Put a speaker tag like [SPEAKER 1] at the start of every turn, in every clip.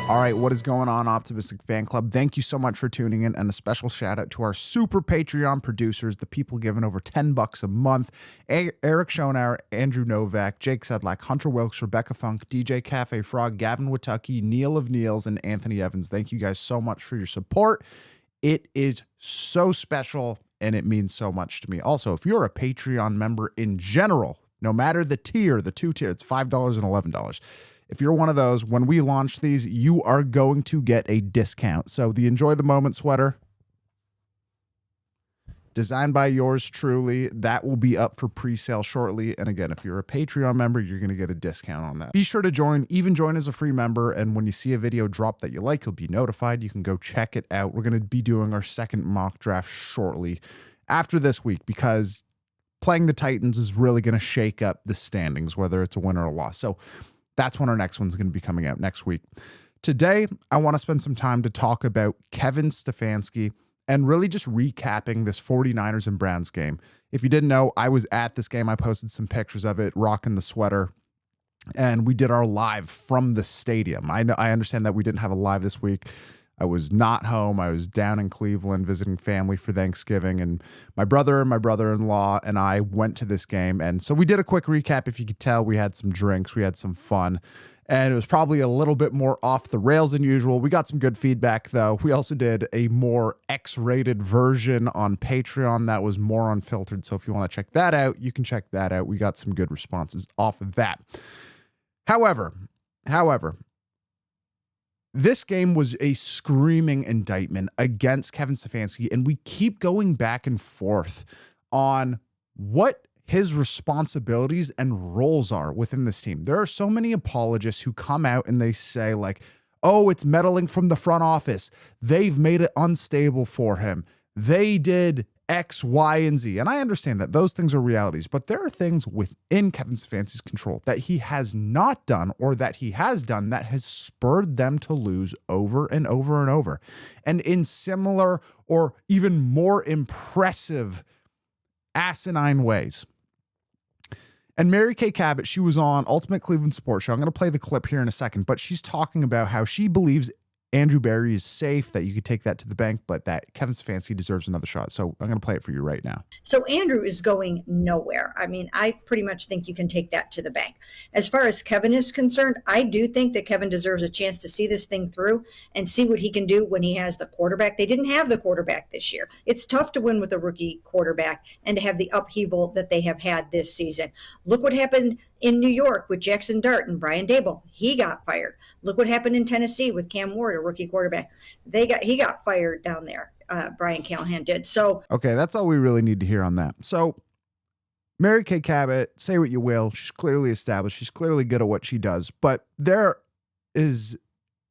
[SPEAKER 1] All right, what is going on, Optimistic Fan Club? Thank you so much for tuning in, and a special shout out to our super Patreon producers, the people giving over $10 a month: Eric Schonauer, Andrew Novak, Jake Sedlak, Hunter Wilkes, Rebecca Funk, DJ Cafe Frog, Gavin Witucky, Neil of Neils, and Anthony Evans. Thank you guys so much for your support. It is so special, and it means so much to me. Also, if you're a Patreon member in general, no matter the tier, the two tier, it's $5 and $11. If you're one of those, when we launch these, you are going to get a discount. So the Enjoy the Moment sweater, designed by yours truly, that will be up for pre-sale shortly. And again, if you're a Patreon member, you're going to get a discount on that. Be sure to join, even join as a free member. And when you see a video drop that you like, you'll be notified. You can go check it out. We're going to be doing our second mock draft shortly after this week, because playing the Titans is really going to shake up the standings, whether it's a win or a loss. So that's when our next one's going to be coming out next week. Today, I want to spend some time to talk about Kevin Stefanski and really just recapping this 49ers and Browns game. If you didn't know, I was at this game. I posted some pictures of it, rocking the sweater, and we did our live from the stadium. I understand that we didn't have a live this week. I was not home. I was down in Cleveland visiting family for Thanksgiving, and my brother and my brother-in-law and I went to this game. And so we did a quick recap. If you could tell, we had some drinks, we had some fun, and it was probably a little bit more off the rails than usual. We got some good feedback, though. We also did a more X-rated version on Patreon that was more unfiltered. So if you want to check that out, you can check that out. We got some good responses off of that. However, this game was a screaming indictment against Kevin Stefanski, and we keep going back and forth on what his responsibilities and roles are within this team. There are so many apologists who come out and they say, like, oh, it's meddling from the front office. They've made it unstable for him. They did X, Y, and Z. And I understand that those things are realities, but there are things within Kevin Stefanski's control that he has not done, or that he has done, that has spurred them to lose over and over and over. And in similar or even more impressive asinine ways. And Mary K Cabot, she was on Ultimate Cleveland Sports Show. I'm going to play the clip here in a second, but she's talking about how she believes Andrew Berry is safe, that you could take that to the bank, but that Kevin Stefanski deserves another shot. So I'm going to play it for you right now.
[SPEAKER 2] So Andrew is going nowhere. I mean, I pretty much think you can take that to the bank. As far as Kevin is concerned, I do think that Kevin deserves a chance to see this thing through and see what he can do when he has the quarterback. They didn't have the quarterback this year. It's tough to win with a rookie quarterback and to have the upheaval that they have had this season. Look what happened in New York with Jackson Dart and Brian Daboll. He got fired. Look what happened in Tennessee with Cam Ward, a rookie quarterback. He got fired down there. Brian Callahan did. So
[SPEAKER 1] okay, that's all we really need to hear on that. So Mary K Cabot, say what you will, she's clearly established. She's clearly good at what she does, but there is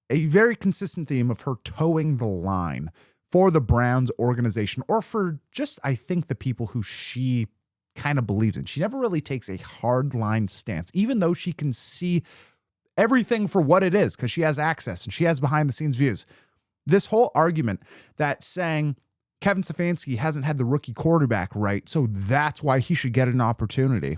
[SPEAKER 1] a very consistent theme of her towing the line for the Browns organization, or for just, I think, the people who she kind of believes in. She never really takes a hard line stance, even though she can see everything for what it is, because she has access and she has behind the scenes views. This whole argument that saying Kevin Stefanski hasn't had the rookie quarterback right, so that's why he should get an opportunity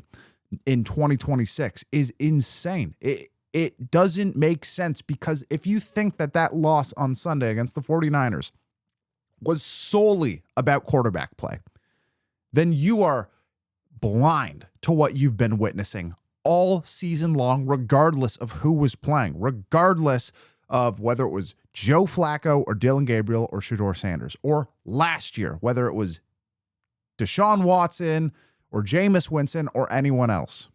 [SPEAKER 1] in 2026 is insane. It doesn't make sense, because if you think that loss on Sunday against the 49ers was solely about quarterback play, then you are blind to what you've been witnessing all season long, regardless of who was playing, regardless of whether it was Joe Flacco or Dylan Gabriel or Shedeur Sanders, or last year, whether it was Deshaun Watson or Jameis Winston or anyone else.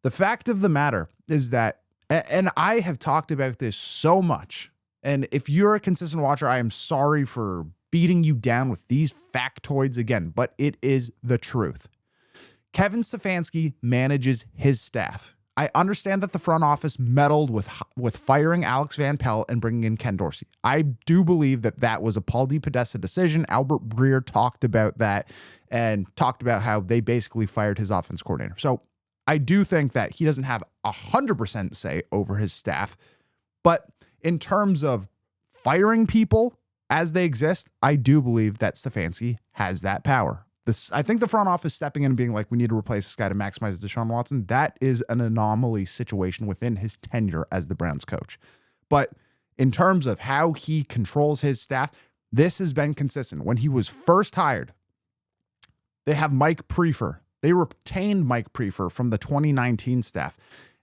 [SPEAKER 1] The fact of the matter is that, and I have talked about this so much, and if you're a consistent watcher, I am sorry for beating you down with these factoids again, but it is the truth. Kevin Stefanski manages his staff. I understand that the front office meddled with firing Alex Van Pelt and bringing in Ken Dorsey. I do believe that was a Paul DePodesta decision. Albert Breer talked about that and talked about how they basically fired his offense coordinator. So I do think that he doesn't have 100% say over his staff. But in terms of firing people as they exist, I do believe that Stefanski has that power. I think the front office stepping in and being like, we need to replace this guy to maximize Deshaun Watson, that is an anomaly situation within his tenure as the Browns coach. But in terms of how he controls his staff, this has been consistent. When he was first hired, they have Mike Prefer. They retained Mike Prefer from the 2019 staff,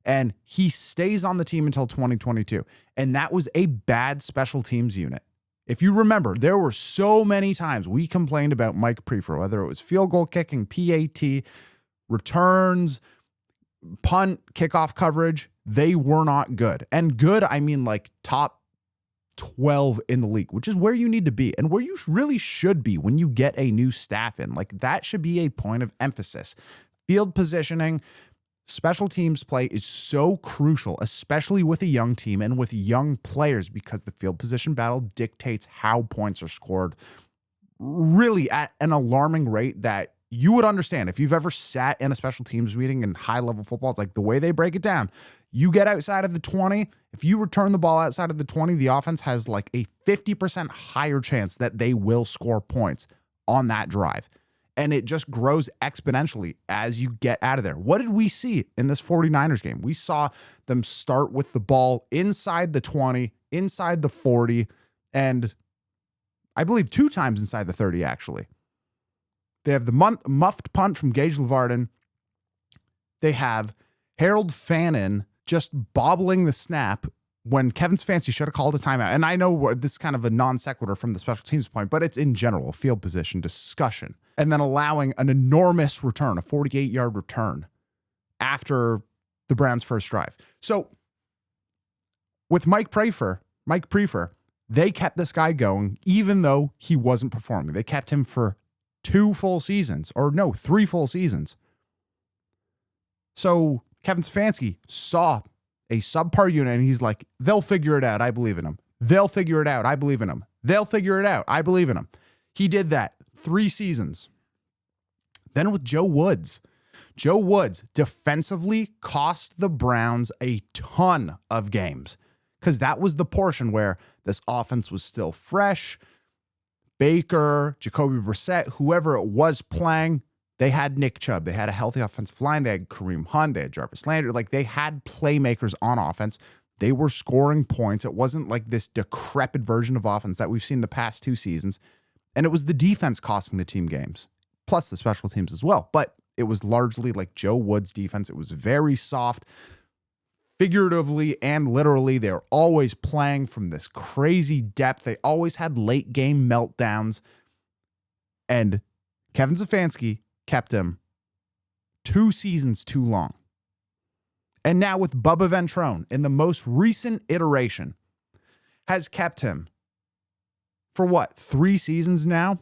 [SPEAKER 1] and he stays on the team until 2022. And that was a bad special teams unit. If you remember, there were so many times we complained about Mike Prefer, whether it was field goal kicking, PAT, returns, punt, kickoff coverage. They were not good. And good, I mean like top 12 in the league, which is where you need to be and where you really should be when you get a new staff in. Like, that should be a point of emphasis. Field positioning, special teams play is so crucial, especially with a young team and with young players, because the field position battle dictates how points are scored really at an alarming rate that you would understand. If you've ever sat in a special teams meeting in high-level football, it's like the way they break it down. You get outside of the 20, if you return the ball outside of the 20, the offense has like a 50% higher chance that they will score points on that drive. And it just grows exponentially as you get out of there. What did we see in this 49ers game? We saw them start with the ball inside the 20, inside the 40, and I believe 2 times inside the 30, actually. They have the muffed punt from Gage Levarden. They have Harold Fannin just bobbling the snap when Kevin Stefanski should have called a timeout. And I know this is kind of a non sequitur from the special teams point, but it's in general a field position discussion. And then allowing an enormous return, a 48-yard return after the Browns' first drive. So with Mike Prefer, they kept this guy going even though he wasn't performing. They kept him for 3 full seasons. So Kevin Stefanski saw a subpar unit and he's like, they'll figure it out. I believe in them. They'll figure it out. I believe in them. They'll figure it out. I believe in them. He did that 3 seasons. Then with Joe Woods defensively cost the Browns a ton of games because that was the portion where this offense was still fresh. Baker, Jacoby Brissett, whoever it was playing, they had Nick Chubb. They had a healthy offensive line. They had Kareem Hunt. They had Jarvis Landry. Like, they had playmakers on offense. They were scoring points. It wasn't like this decrepit version of offense that we've seen the past 2 seasons. And it was the defense costing the team games, plus the special teams as well. But it was largely like Joe Woods' defense. It was very soft. Figuratively and literally, they're always playing from this crazy depth. They always had late game meltdowns. And Kevin Stefanski kept him 2 seasons too long. And now with Bubba Ventrone in the most recent iteration has kept him for what, 3 seasons now?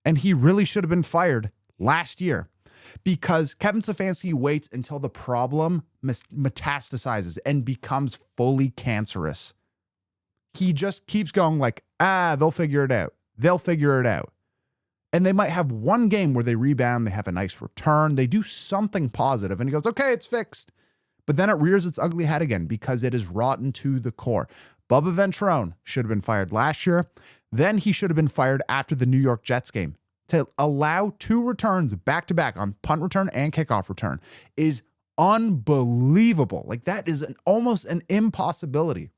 [SPEAKER 1] And he really should have been fired last year. Because Kevin Stefanski waits until the problem metastasizes and becomes fully cancerous. He just keeps going like, they'll figure it out. They'll figure it out. And they might have 1 game where they rebound, they have a nice return, they do something positive, and he goes, okay, it's fixed. But then it rears its ugly head again because it is rotten to the core. Bubba Ventrone should have been fired last year. Then he should have been fired after the New York Jets game. To allow 2 returns back-to-back on punt return and kickoff return is unbelievable. Like, that is almost an impossibility.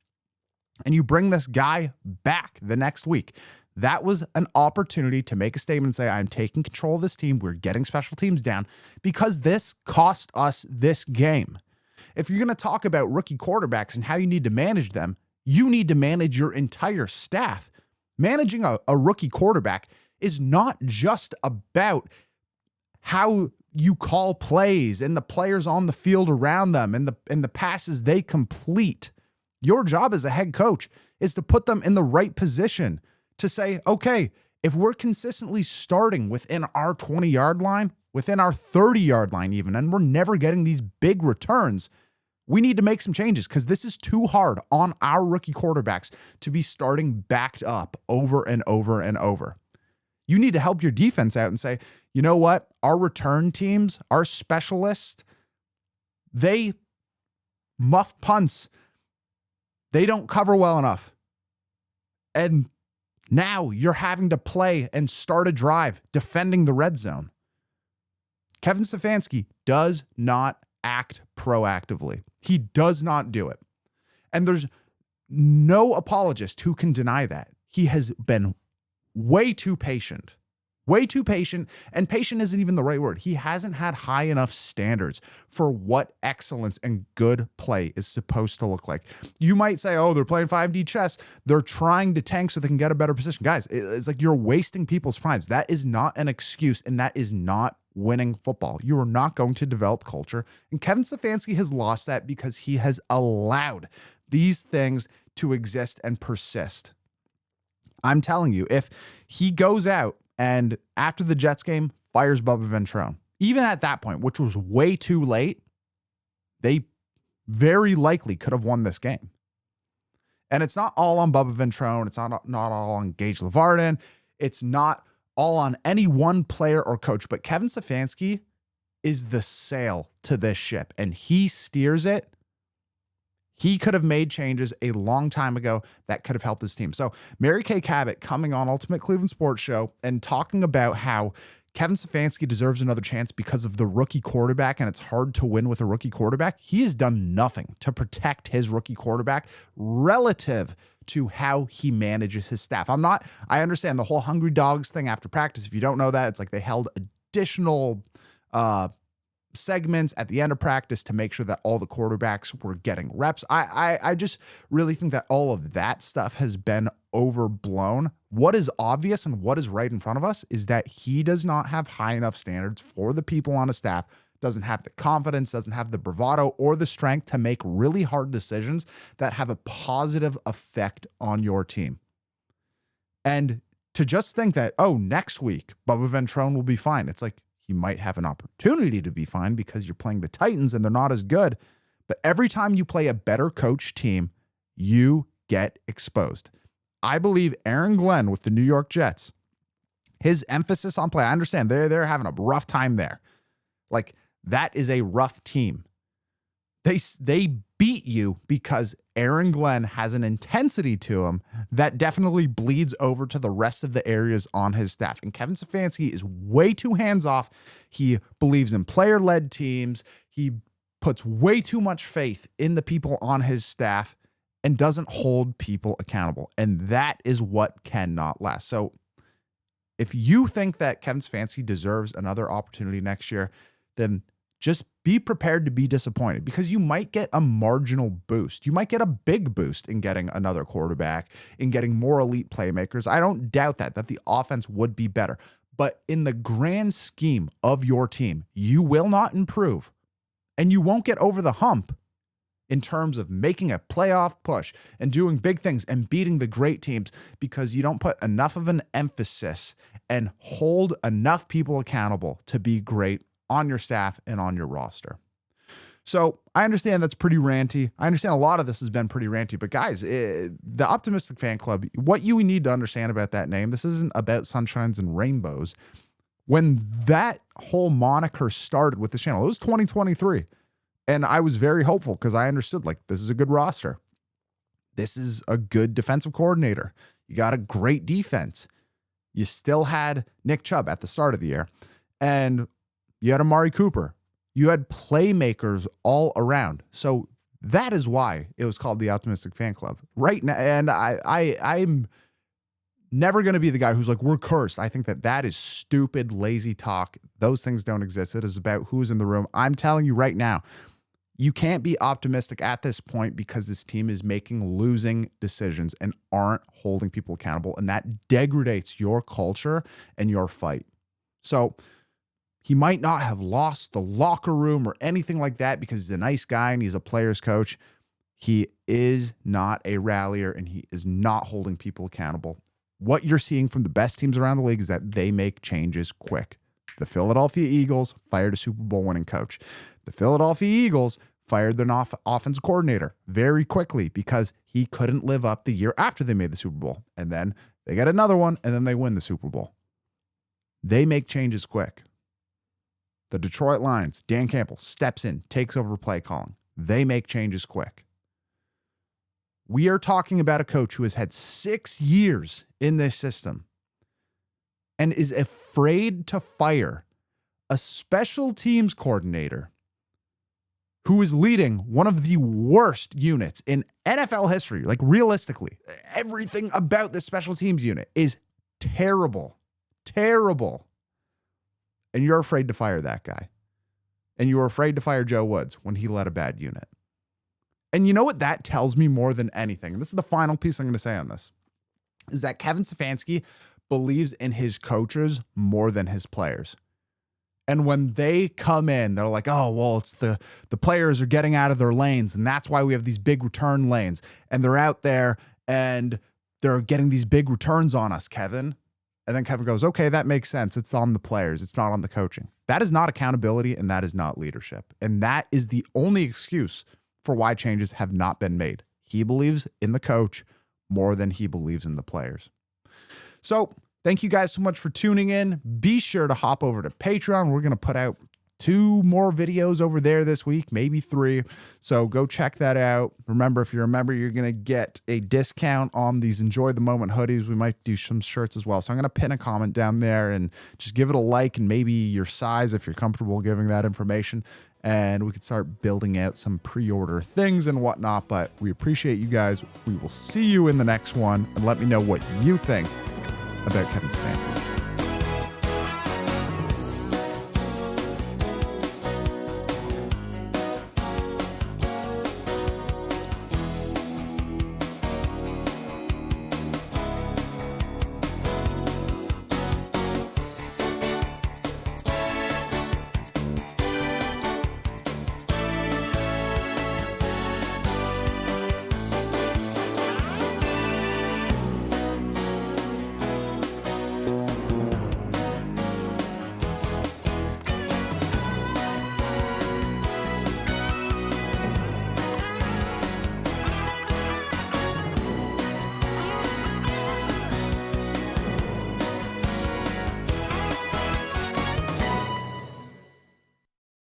[SPEAKER 1] And you bring this guy back the next week. That was an opportunity to make a statement and say, I'm taking control of this team. We're getting special teams down because this cost us this game. If you're going to talk about rookie quarterbacks and how you need to manage them, you need to manage your entire staff. Managing a rookie quarterback is not just about how you call plays and the players on the field around them and the passes they complete. Your job as a head coach is to put them in the right position to say, okay, if we're consistently starting within our 20-yard line, within our 30-yard line even, and we're never getting these big returns, we need to make some changes because this is too hard on our rookie quarterbacks to be starting backed up over and over and over. You need to help your defense out and say, you know what? Our return teams, our specialists, they muff punts. They don't cover well enough. And now you're having to play and start a drive defending the red zone. Kevin Stefanski does not act proactively. He does not do it. And there's no apologist who can deny that. He has been way too patient. Way too patient, and patient isn't even the right word. He hasn't had high enough standards for what excellence and good play is supposed to look like. You might say, oh, they're playing 5D chess. They're trying to tank so they can get a better position. Guys, it's like you're wasting people's primes. That is not an excuse, and that is not winning football. You are not going to develop culture, and Kevin Stefanski has lost that because he has allowed these things to exist and persist. I'm telling you, if he goes out and after the Jets game, fires Bubba Ventrone. Even at that point, which was way too late, they very likely could have won this game. And it's not all on Bubba Ventrone. It's not all on Gage LeVarden. It's not all on any one player or coach. But Kevin Stefanski is the sail to this ship, and he steers it. He could have made changes a long time ago that could have helped his team. So Mary K Cabot coming on Ultimate Cleveland Sports Show and talking about how Kevin Stefanski deserves another chance because of the rookie quarterback, and it's hard to win with a rookie quarterback. He has done nothing to protect his rookie quarterback relative to how he manages his staff. I understand the whole hungry dogs thing after practice. If you don't know that, it's like they held additional segments at the end of practice to make sure that all the quarterbacks were getting reps. I just really think that all of that stuff has been overblown. What is obvious and what is right in front of us is that he does not have high enough standards for the people on his staff, doesn't have the confidence, doesn't have the bravado or the strength to make really hard decisions that have a positive effect on your team. And to just think that, oh, next week, Bubba Ventrone will be fine. It's like, you might have an opportunity to be fine because you're playing the Titans and they're not as good. But every time you play a better coach team, you get exposed. I believe Aaron Glenn with the New York Jets, his emphasis on play, I understand they're having a rough time there. Like, that is a rough team. They beat you because Aaron Glenn has an intensity to him that definitely bleeds over to the rest of the areas on his staff. And Kevin Stefanski is way too hands-off. He believes in player-led teams. He puts way too much faith in the people on his staff and doesn't hold people accountable. And that is what cannot last. So if you think that Kevin Stefanski deserves another opportunity next year, then just be prepared to be disappointed because you might get a marginal boost. You might get a big boost in getting another quarterback, in getting more elite playmakers. I don't doubt that the offense would be better. But in the grand scheme of your team, you will not improve and you won't get over the hump in terms of making a playoff push and doing big things and beating the great teams because you don't put enough of an emphasis and hold enough people accountable to be great on your staff and on your roster. So I understand that's pretty ranty. I understand a lot of this has been pretty ranty, but guys, the Optimistic Fan Club, what you need to understand about that name, this isn't about sunshines and rainbows. When that whole moniker started with the channel, it was 2023. And I was very hopeful because I understood, like, this is a good roster. This is a good defensive coordinator. You got a great defense. You still had Nick Chubb at the start of the year. And you had Amari Cooper. You had playmakers all around. So that is why it was called the Optimistic Fan Club right now. And I'm never going to be the guy who's like, we're cursed. I think that is stupid, lazy talk. Those things don't exist. It is about who's in the room. I'm telling you right now, you can't be optimistic at this point because this team is making losing decisions and aren't holding people accountable. And that degrades your culture and your fight. So he might not have lost the locker room or anything like that because he's a nice guy and he's a player's coach. He is not a rallier and he is not holding people accountable. What you're seeing from the best teams around the league is that they make changes quick. The Philadelphia Eagles fired a Super Bowl winning coach. The Philadelphia Eagles fired their offensive coordinator very quickly because he couldn't live up the year after they made the Super Bowl. And then they get another one and then they win the Super Bowl. They make changes quick. The Detroit Lions, Dan Campbell steps in, takes over play calling. They make changes quick. We are talking about a coach who has had 6 years in this system and is afraid to fire a special teams coordinator who is leading one of the worst units in NFL history. Like, realistically, everything about this special teams unit is terrible, terrible. And you're afraid to fire that guy. And you were afraid to fire Joe Woods when he led a bad unit. And you know what that tells me more than anything? And this is the final piece I'm going to say on this, is that Kevin Stefanski believes in his coaches more than his players. And when they come in, they're like, oh, well, it's the players are getting out of their lanes, and that's why we have these big return lanes. And they're out there, and they're getting these big returns on us, Kevin. And then Kevin goes, okay, that makes sense. It's on the players. It's not on the coaching. That is not accountability, and that is not leadership. And that is the only excuse for why changes have not been made. He believes in the coach more than he believes in the players. So thank you guys so much for tuning in. Be sure to hop over to Patreon. We're going to put out 2 more videos over there this week, maybe 3. So go check that out. Remember, if you're a member, you're going to get a discount on these Enjoy the Moment hoodies. We might do some shirts as well. So I'm going to pin a comment down there and just give it a like, and maybe your size if you're comfortable giving that information. And we could start building out some pre-order things and whatnot. But we appreciate you guys. We will see you in the next one. And let me know what you think about Kevin Stefanski.